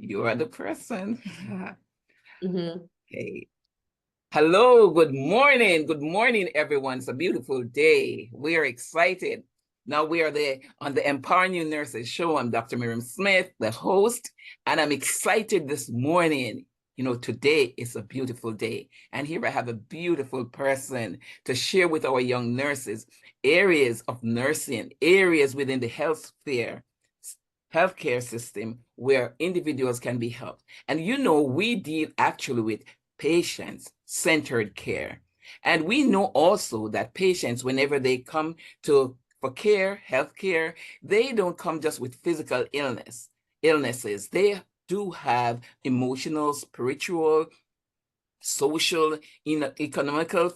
You are the person. Hmm. Okay. Hello, good morning. Good morning, everyone. It's a beautiful day. We are excited. Now we are on the Empowering You Nurses show. I'm Dr. Miriam Smith, the host, and I'm excited this morning. Today is a beautiful day. And here I have a beautiful person to share with our young nurses areas of nursing, areas within the healthcare system where individuals can be helped. And we deal actually with patient-centered care. And we know also that patients, whenever they come for care, healthcare, they don't come just with physical illnesses. They do have emotional, spiritual, social, economical,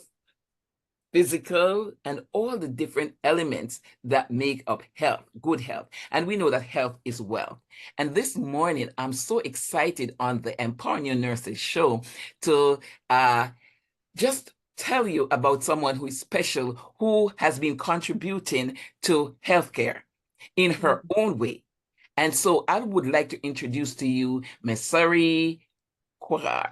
physical, and all the different elements that make up health, good health. And we know that health is wealth. And this morning, I'm so excited on the Empowering Your Nurses show to just tell you about someone who is special, who has been contributing to healthcare in her own way. And so I would like to introduce to you Miss Sari.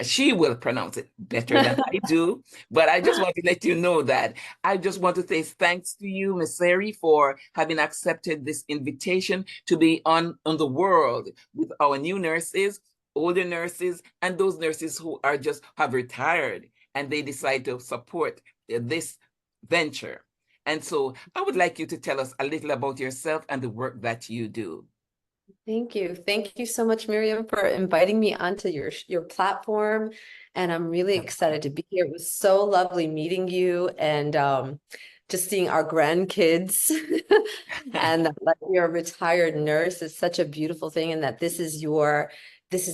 She will pronounce it better than I do, but I just want to let you know that I just want to say thanks to you, Miss Sari, for having accepted this invitation to be on the world with our new nurses, older nurses, and those nurses who are just have retired and they decide to support this venture. And so I would like you to tell us a little about yourself and the work that you do. Thank you. Thank you so much, Miriam, for inviting me onto your platform. And I'm really excited to be here. It was so lovely meeting you and just seeing our grandkids. And like you're a retired nurse is such a beautiful thing, and that this is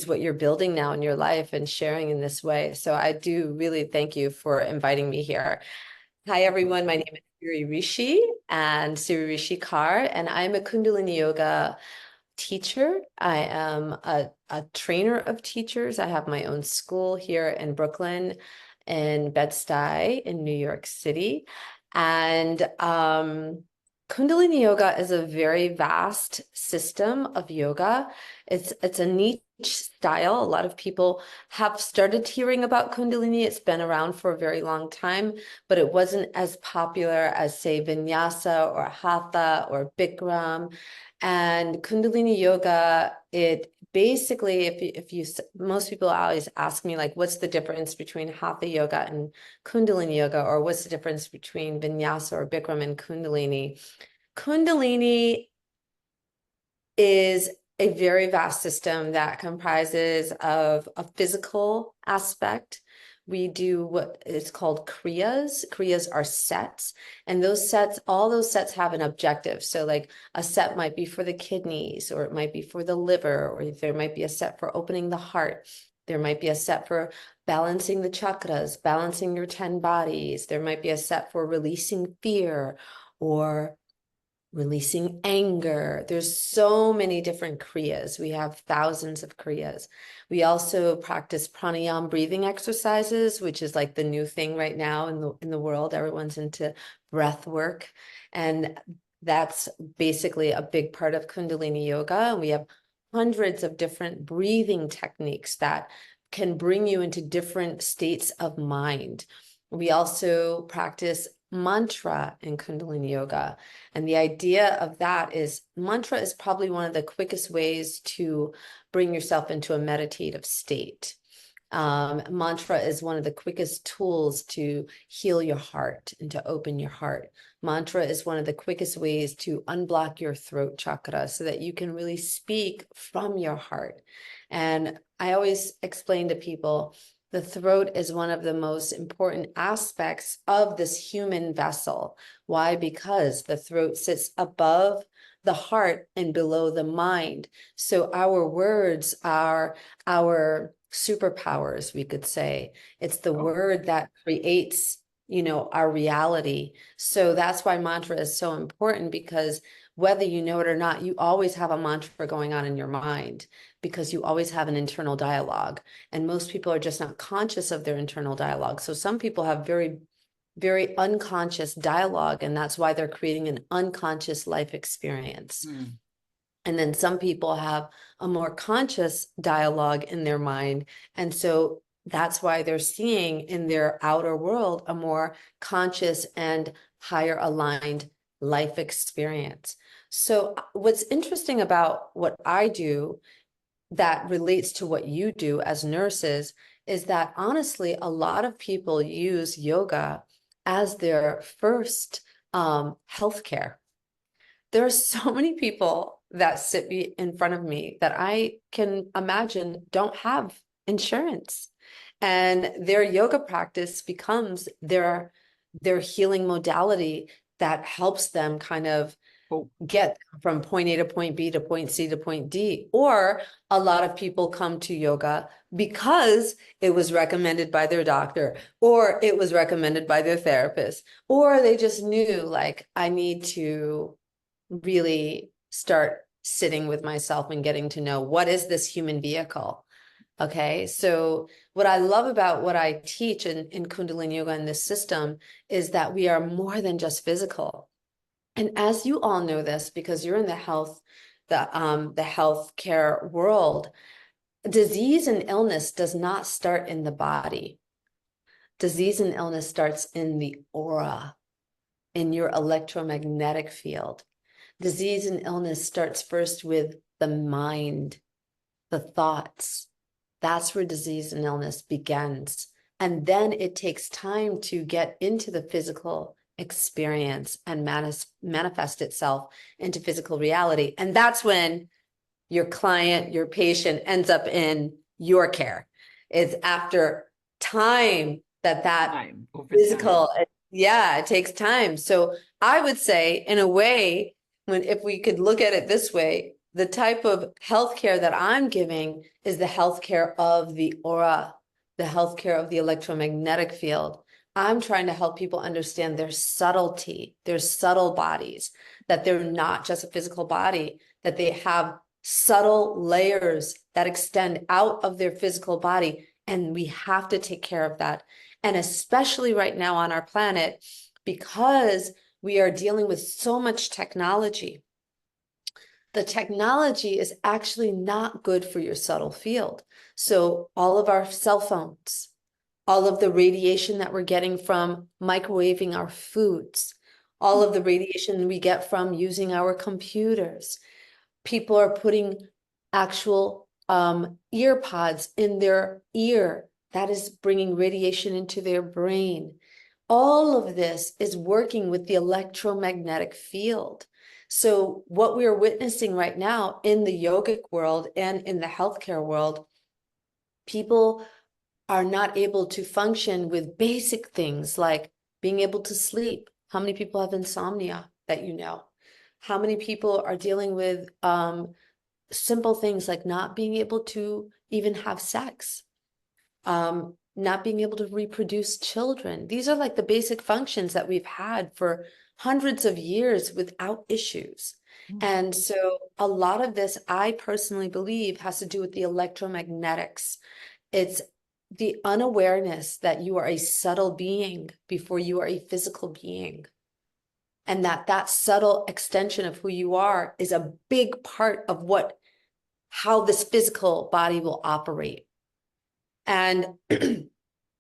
what you're building now in your life and sharing in this way. So I do really thank you for inviting me here. Hi, everyone. My name is Siri Rishi and Siri Rishi Kar, and I'm a Kundalini Yoga teacher. I am a trainer of teachers. I have my own school here in Brooklyn, in Bed-Stuy, in New York City. And Kundalini Yoga is a very vast system of yoga. It's a niche style. A lot of people have started hearing about Kundalini. It's been around for a very long time, but it wasn't as popular as, say, Vinyasa or Hatha or Bikram. And Kundalini Yoga, it basically, most people always ask me, like, what's the difference between Hatha Yoga and Kundalini Yoga, or what's the difference between Vinyasa or Bikram and Kundalini? Kundalini is a very vast system that comprises of a physical aspect. We do what is called kriyas. Kriyas are sets, and all those sets have an objective. So like a set might be for the kidneys, or it might be for the liver, or there might be a set for opening the heart. There might be a set for balancing the chakras, balancing your 10 bodies. There might be a set for releasing fear or releasing anger. There's so many different kriyas. We have thousands of kriyas. We also practice pranayama breathing exercises, which is like the new thing right now in the world. Everyone's into breath work. And that's basically a big part of Kundalini Yoga. And we have hundreds of different breathing techniques that can bring you into different states of mind. We also practice mantra in Kundalini Yoga. And the idea of that is mantra is probably one of the quickest ways to bring yourself into a meditative state. Mantra is one of the quickest tools to heal your heart and to open your heart. Mantra is one of the quickest ways to unblock your throat chakra so that you can really speak from your heart. And I always explain to people, the throat is one of the most important aspects of this human vessel. Why? Because the throat sits above the heart and below the mind. So our words are our superpowers, we could say. It's the word that creates, our reality. So that's why mantra is so important, because whether you know it or not, you always have a mantra going on in your mind, because you always have an internal dialogue. And most people are just not conscious of their internal dialogue. So some people have very, very unconscious dialogue, and that's why they're creating an unconscious life experience. And then some people have a more conscious dialogue in their mind. And so that's why they're seeing in their outer world a more conscious and higher aligned life experience. So what's interesting about what I do that relates to what you do as nurses is that honestly, a lot of people use yoga as their first healthcare. There are so many people that sit in front of me that I can imagine don't have insurance. And their yoga practice becomes their healing modality that helps them kind of Oh, get from point A to point B to point C to point D. Or a lot of people come to yoga because it was recommended by their doctor, or it was recommended by their therapist, or they just knew like, I need to really start sitting with myself and getting to know what is this human vehicle. Okay, so what I love about what I teach in Kundalini Yoga in this system is that we are more than just physical. And as you all know this, because you're in the healthcare world, disease and illness does not start in the body. Disease and illness starts in the aura, in your electromagnetic field. Disease and illness starts first with the mind, the thoughts. That's where disease and illness begins. And then it takes time to get into the physical experience and manifest itself into physical reality. And that's when your client, your patient ends up in your care. It's after time that time, over time. physical, yeah, it takes time. So I would say, in a way, if we could look at it this way, the type of healthcare that I'm giving is the healthcare of the aura, the healthcare of the electromagnetic field. I'm trying to help people understand their subtlety, their subtle bodies, that they're not just a physical body, that they have subtle layers that extend out of their physical body. And we have to take care of that. And especially right now on our planet, because we are dealing with so much technology, the technology is actually not good for your subtle field. So all of our cell phones, all of the radiation that we're getting from microwaving our foods, all of the radiation we get from using our computers, people are putting actual ear pods in their ear that is bringing radiation into their brain. All of this is working with the electromagnetic field. So what we are witnessing right now in the yogic world and in the healthcare world, people are not able to function with basic things like being able to sleep. How many people have insomnia that you know? How many people are dealing with simple things like not being able to even have sex, not being able to reproduce children? These are like the basic functions that we've had for hundreds of years without issues. And so a lot of this, I personally believe, has to do with the electromagnetics. It's the unawareness that you are a subtle being before you are a physical being. And that subtle extension of who you are is a big part of how this physical body will operate. And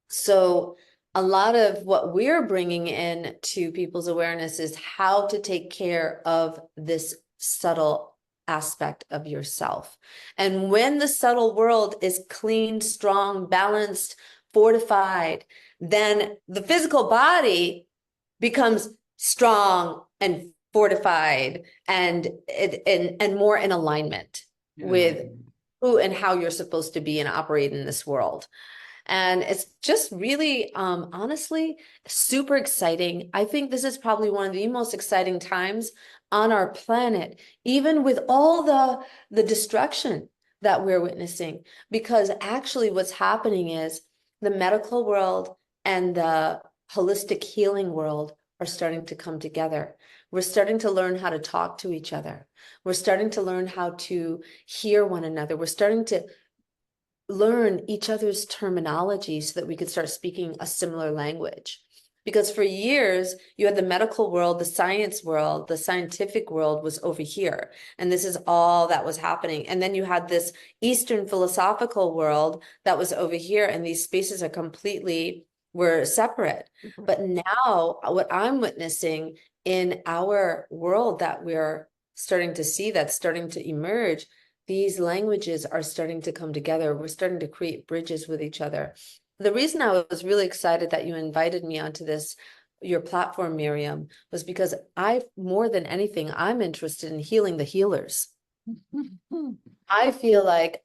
so a lot of what we're bringing in to people's awareness is how to take care of this subtle aspect of yourself. And when the subtle world is clean, strong, balanced, fortified, then the physical body becomes strong and fortified and more in alignment with who and how you're supposed to be and operate in this world. And it's just really, honestly, super exciting. I think this is probably one of the most exciting times on our planet, even with all the destruction that we're witnessing, because actually what's happening is the medical world and the holistic healing world are starting to come together. We're starting to learn how to talk to each other. We're starting to learn how to hear one another. We're starting to learn each other's terminology so that we could start speaking a similar language. Because for years, you had the medical world, the science world, the scientific world was over here. And this is all that was happening. And then you had this Eastern philosophical world that was over here. And these spaces are completely were separate. But now what I'm witnessing in our world that we're starting to see, that's starting to emerge, these languages are starting to come together. We're starting to create bridges with each other. The reason I was really excited that you invited me onto this, your platform, Miriam, was because more than anything, I'm interested in healing the healers. I feel like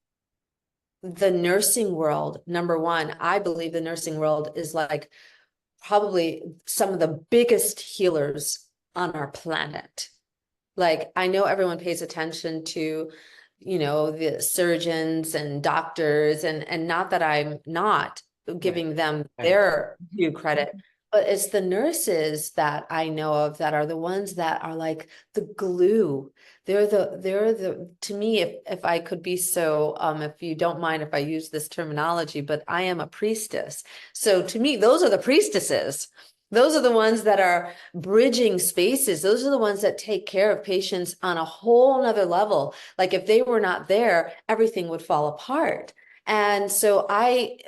the nursing world, number one, I believe the nursing world is like probably some of the biggest healers on our planet. Like, I know everyone pays attention to, the surgeons and doctors, and not that I'm not giving them their due credit, but it's the nurses that I know of that are the ones that are like the glue. To me, if I could be so, if you don't mind if I use this terminology, but I am a priestess. So to me, those are the priestesses. Those are the ones that are bridging spaces. Those are the ones that take care of patients on a whole nother level. Like if they were not there, everything would fall apart. And so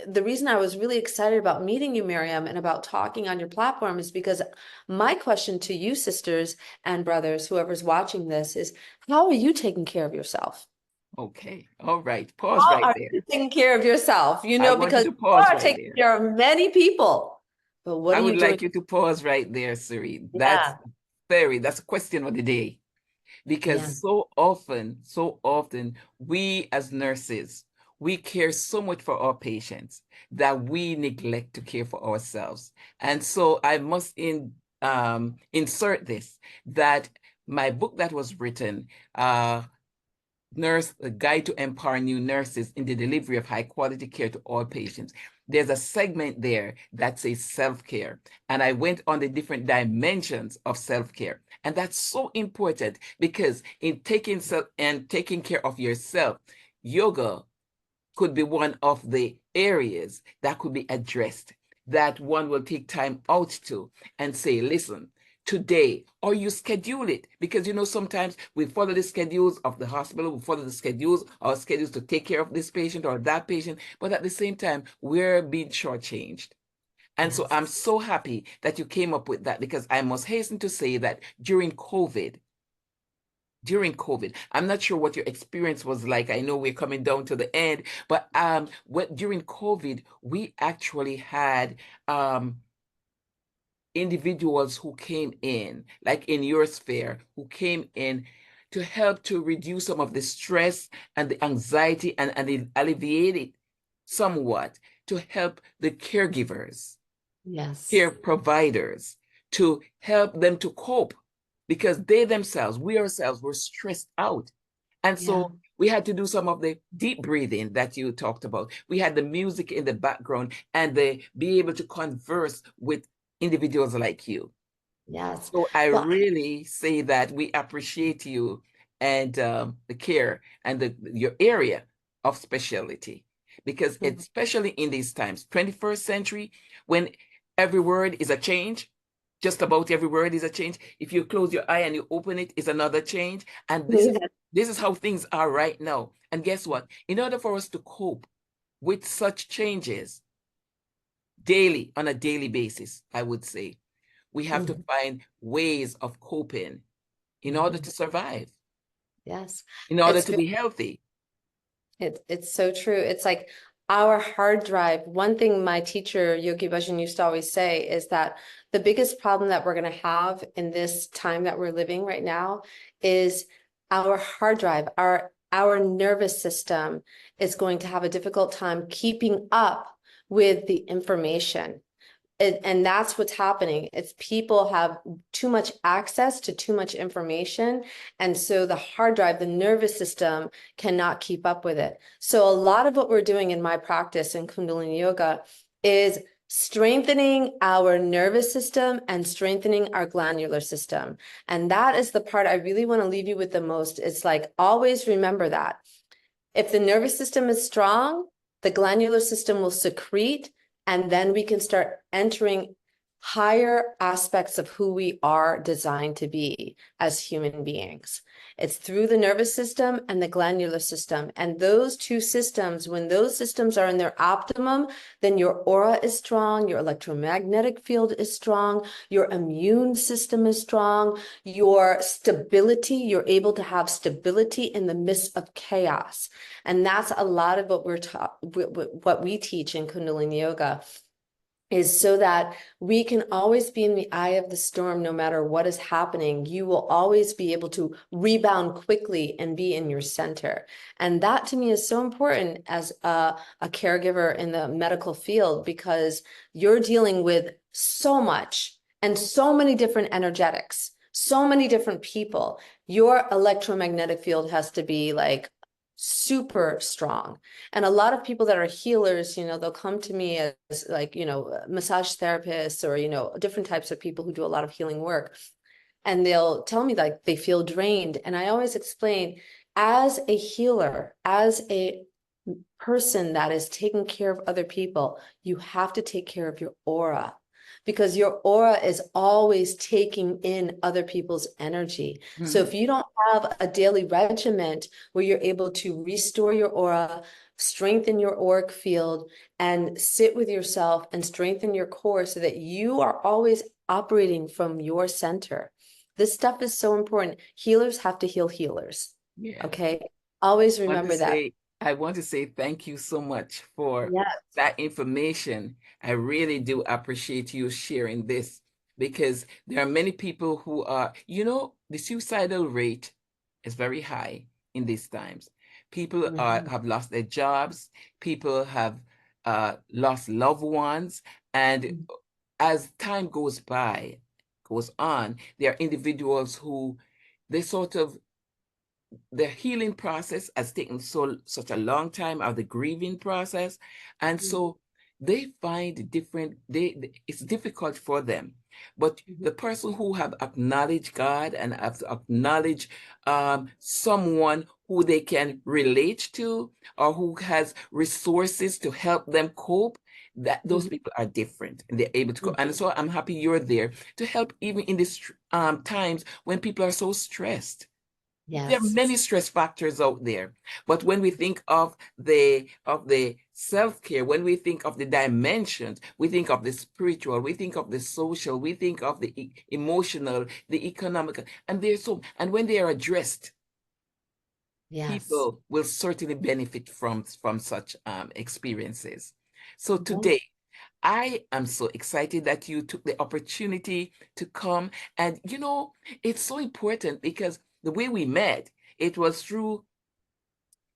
the reason I was really excited about meeting you, Miriam, and about talking on your platform is because my question to you, sisters and brothers, whoever's watching this, is how are you taking care of yourself? Okay. All right. Pause How right are there. you taking care of yourself? I want you Because to you pause are right taking there. care of many people, but what I are you would doing? like you to pause right there, Siri. Yeah, That's a question of the day. yeah, Because so often, we as nurses, we care so much for our patients that we neglect to care for ourselves. And so I must insert this, that my book that was written, A Guide to Empower New Nurses in the Delivery of High Quality Care to All Patients. There's a segment there that says self-care. And I went on the different dimensions of self-care. And that's so important because in taking care of yourself, yoga could be one of the areas that could be addressed, that one will take time out to and say, listen, today, or you schedule it, because sometimes we follow the schedules of the hospital, we follow our schedules to take care of this patient or that patient, but at the same time, we're being shortchanged. And so yes, I'm so happy that you came up with that, because I must hasten to say that during COVID, I'm not sure what your experience was like. I know we're coming down to the end, but during COVID, we actually had individuals who came in, like in your sphere, who came in to help to reduce some of the stress and the anxiety and alleviate it somewhat, to help the caregivers, care yes, providers, to help them to cope, because they themselves, we ourselves, were stressed out. And yeah, so we had to do some of the deep breathing that you talked about. We had the music in the background, and they be able to converse with individuals like you. yes. So I Well, really say that we appreciate you and the care and your area of specialty, because mhm. especially in these times, 21st century, when every word is a change, just about every word is a change. If you close your eye and you open it, it's another change. And this is how things are right now. And guess what? In order for us to cope with such changes on a daily basis, I would say, we have to Mhm, find ways of coping in order mhm. to survive, Yes, in order it's to be healthy. it's so true. It's like our hard drive. One thing my teacher Yogi Bhajan used to always say is that the biggest problem that we're going to have in this time that we're living right now is our hard drive, our nervous system is going to have a difficult time keeping up with the information. And that's what's happening. It's people have too much access to too much information. And so the hard drive, the nervous system cannot keep up with it. So a lot of what we're doing in my practice in Kundalini Yoga is strengthening our nervous system and strengthening our glandular system. And that is the part I really want to leave you with the most. It's like, always remember that. If the nervous system is strong, the glandular system will secrete, and then we can start entering higher aspects of who we are designed to be as human beings. It's through the nervous system and the glandular system. And those two systems, when those systems are in their optimum, then your aura is strong, your electromagnetic field is strong, your immune system is strong, your stability, you're able to have stability in the midst of chaos. And that's a lot of what we're taught, what we teach in Kundalini Yoga, is so that we can always be in the eye of the storm no matter what is happening. You will always be able to rebound quickly and be in your center. And that to me is so important as a caregiver in the medical field, because you're dealing with so much and so many different energetics, so many different people. Your electromagnetic field has to be like super strong. And a lot of people that are healers, they'll come to me as like, massage therapists or, different types of people who do a lot of healing work. And they'll tell me like they feel drained. And I always explain, as a healer, as a person that is taking care of other people, you have to take care of your aura, because your aura is always taking in other people's energy. So if you don't have a daily regimen where you're able to restore your aura, strengthen your auric field, and sit with yourself and strengthen your core so that you are always operating from your center. This stuff is so important. Healers have to heal healers. Yeah. Okay. Always remember that. I want to say thank you so much for Yeah. that information. I really do appreciate you sharing this, because there are many people who are, the suicidal rate is very high in these times. People have lost their jobs, people have lost loved ones, and as time goes on, there are individuals who they sort of the healing process has taken such a long time, or the grieving process, and so they find it's difficult for them. But the person who have acknowledged God and have acknowledged someone who they can relate to, or who has resources to help them cope, that those people are different and they're able to go. And so I'm happy you're there to help even in these times when people are so stressed. There are Yes. many stress factors out there, but when we think of the self-care, when we think of the dimensions, we think of the spiritual, we think of the social, we think of the emotional, the economical, and when they are addressed, people will certainly benefit from such experiences. So today, I am so excited that you took the opportunity to come. And it's so important because the way we met, it was through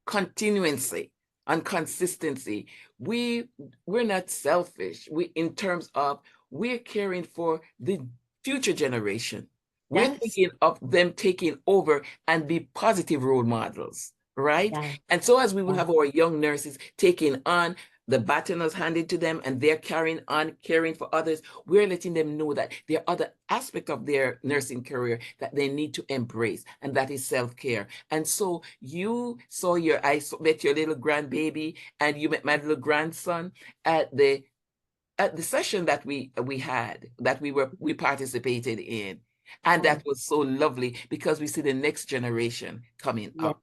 continuancy and consistency. We're not selfish. In terms of we're caring for the future generation. We're thinking of them taking over and be positive role models, right? And so as we will have our young nurses taking on the baton is handed to them and they're carrying on caring for others, we're letting them know that there are other aspects of their nursing career that they need to embrace, and that is self-care. And so I met your little grandbaby, and you met my little grandson at the session that we participated in. And that was so lovely, because we see the next generation coming up.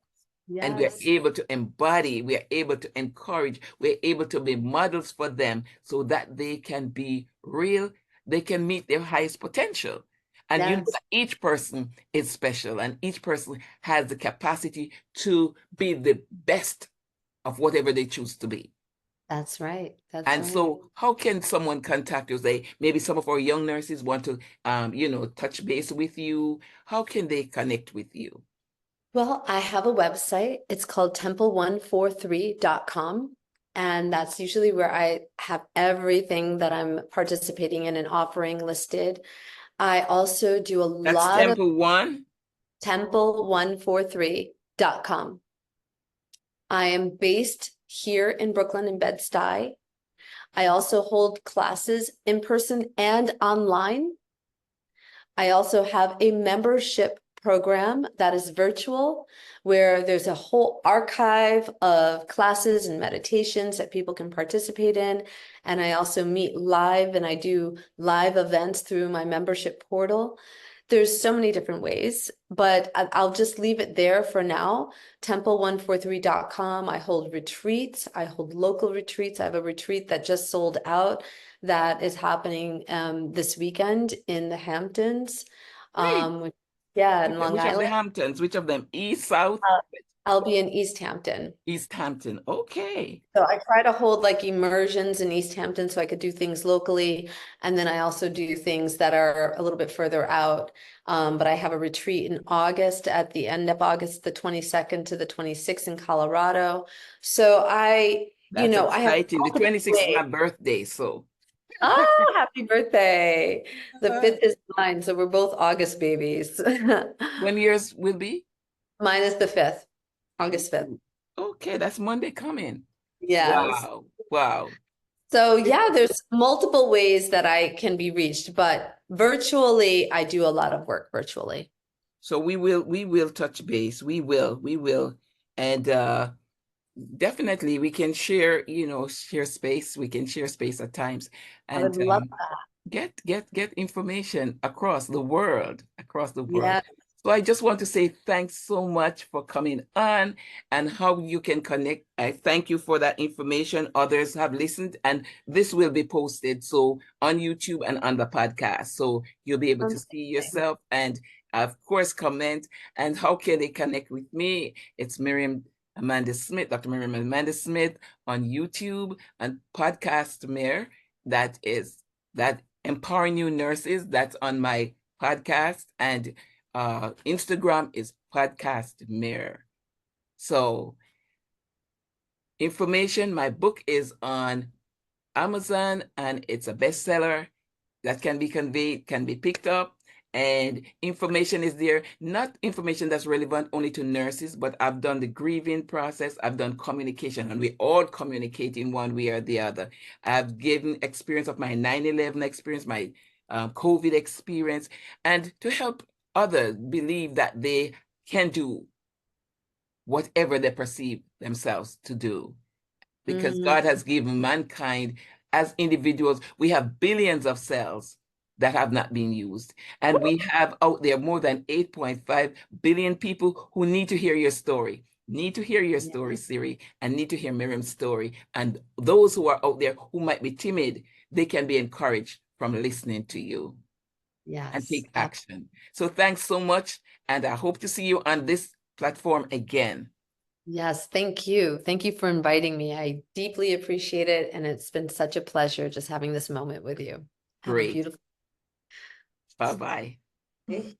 And we are able to embody, we are able to encourage, we're able to be models for them so that they can be real, they can meet their highest potential. And you know that each person is special, and each person has the capacity to be the best of whatever they choose to be. That's right. And so how can someone contact you? Say, maybe some of our young nurses want to, touch base with you. How can they connect with you? Well, I have a website. It's called temple143.com. And that's usually where I have everything that I'm participating in and offering listed. I also do That's Temple One? temple143.com. I am based here in Brooklyn in Bed-Stuy. I also hold classes in person and online. I also have a membership program that is virtual, where there's a whole archive of classes and meditations that people can participate in. And I also meet live, and I do live events through my membership portal. There's so many different ways, but I'll just leave it there for now. Temple143.com. I hold retreats. I hold local retreats. I have a retreat that just sold out that is happening this weekend in the Hamptons. Great. Yeah, in Long Which of the Island. Hamptons? Which of them? East, South, Uh, I'll be in East Hampton. East Hampton. Okay. So I try to hold like immersions in East Hampton so I could do things locally. And then I also do things that are a little bit further out. But I have a retreat in August, at the end of August, the 22nd to the 26th in Colorado. So That's I have exciting. The multiple 26th is ways. my birthday, so Ah, happy birthday. The 5th is mine, so we're both August babies. when yours will be? Mine is the 5th, August 5th. Ooh, okay, that's Monday coming. Yes. Wow. Wow. So yeah, there's multiple ways that I can be reached, but virtually, I do a lot of work virtually. So we will touch base. We will. And definitely we can share, share space. We can share space at times I and would love get information across the world. that. So I just want to say thanks so much for coming on and how you can connect. I thank you for that information. Others have listened, and this will be posted so on YouTube and on the podcast. So you'll be able to see Amazing. yourself and of course comment. And how can they connect with me? It's Miriam Amanda Smith, Dr. Miriam Amanda Smith on YouTube and Podcast Mayor. That Empowering New Nurses. That's on my podcast, and Instagram is Podcast Mirror. So information, my book is on Amazon and it's a bestseller that can be conveyed, can be picked up. And information is there, not information that's relevant only to nurses, but I've done the grieving process, I've done communication, and we all communicate in one way or the other. I've given experience of my 9/11 experience, my COVID experience, and to help others believe that they can do whatever they perceive themselves to do. Because Mm, God has given mankind as individuals, we have billions of cells that have not been used. And we have out there more than 8.5 billion people who need to hear your story, need to hear your yeah. story, Siri, and need to hear Miriam's story. And those who are out there who might be timid, they can be encouraged from listening to you and Yes. take action. So thanks so much. And I hope to see you on this platform again. Yes. Thank you. Thank you for inviting me. I deeply appreciate it. And it's been such a pleasure just having this moment with you. Have a Great. beautiful Bye-bye. day.